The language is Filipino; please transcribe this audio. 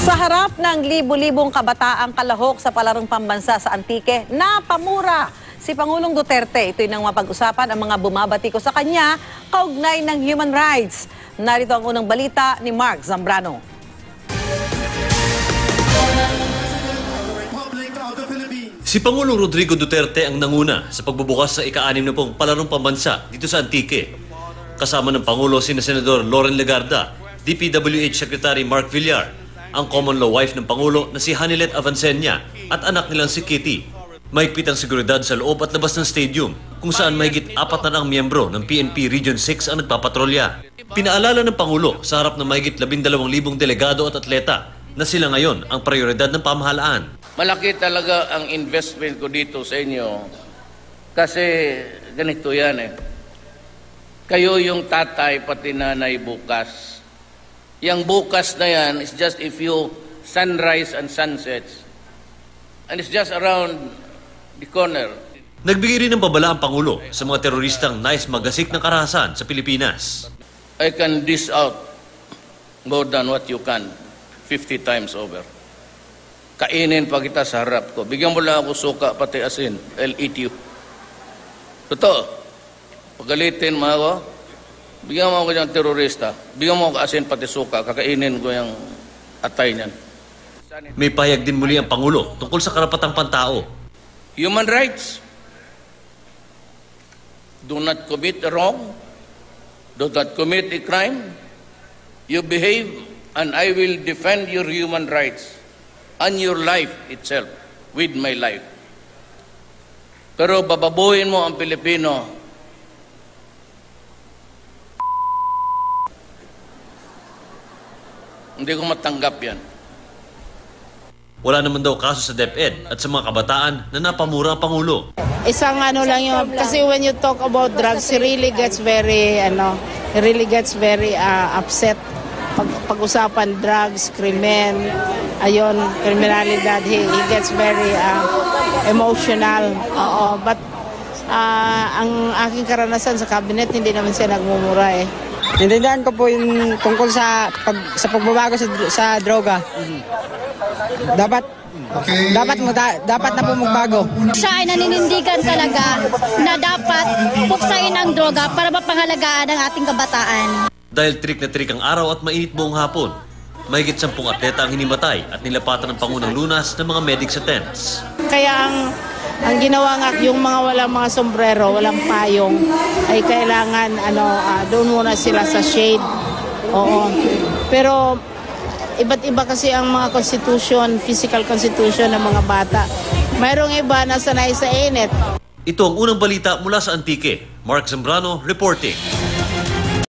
Sa harap ng libu-libong kabataang kalahok sa palarong pambansa sa Antique, napamura si Pangulong Duterte. Ito'y nang mapag-usapan ang mga bumabatiko sa kanya kaugnay ng human rights. Narito ang unang balita ni Mark Zambrano. Si Pangulong Rodrigo Duterte ang nanguna sa pagbubukas sa ika-6 na pong palarong pambansa dito sa Antique. Kasama ng Pangulo sina Senador Loren Legarda, DPWH Secretary Mark Villar, ang common law wife ng Pangulo na si Hanilet Avancenia at anak nilang si Kitty. Mahigpit ang seguridad sa loob at labas ng stadium kung saan mahigit 4 na miyembro ng PNP Region 6 ang nagpapatrolya. Pinaalala ng Pangulo sa harap ng mahigit 12,000 delegado at atleta na sila ngayon ang prioridad ng pamahalaan. Malaki talaga ang investment ko dito sa inyo kasi ganito yan eh. Kayo yung tatay pati nanay bukas. Yang bukas na yan is just a few sunrise and sunsets. And it's just around the corner. Nagbigay rin ng babala ang Pangulo sa mga teroristang nais magasik ng karahasan sa Pilipinas. I can dish out more than what you can 50 times over. Kainin pa kita sa harap ko. Bigyan mo lang ako suka pati asin. I'll eat you. Totoo. Pagalitin mo ako, bigyan mo ako ng terorista. Bigyan mo ako asin pati suka. Kakainin ko yung atay niyan. May pahayag din muli ang Pangulo tungkol sa karapatang pantao. Human rights. Do not commit a wrong. Do not commit a crime. You behave and I will defend your human rights and your life itself with my life. Pero bababuhin mo ang Pilipino, hindi ko matanggap yan. Wala naman daw kaso sa DepEd at sa mga kabataan na napamura ang Pangulo. Isang ano lang yun, kasi when you talk about drugs, he really gets very, upset. Pag-usapan drugs, krimen, kriminalidad, he gets very emotional. But ang aking karanasan sa cabinet, hindi naman siya nagmumura eh. Intindihan ko po yung tungkol sa pagbabago sa droga. Dapat na po magbago. Siya ay naninindigan talaga na dapat puksain ang droga para mapangalagaan ang ating kabataan. Dahil trik na trik ang araw at mainit buong hapon, mahigit 10 atleta ang hinimatay at nilapatan ng Pangunang Lunas ng mga medics sa tents. Kaya ang ginawa nga yung mga walang mga sombrero, walang payong, ay kailangan doon muna sila sa shade. Oo. Pero iba't iba kasi ang mga constitution, physical constitution ng mga bata. Mayroong iba na sanay sa init. Ito ang unang balita mula sa Antique. Mark Zambrano reporting.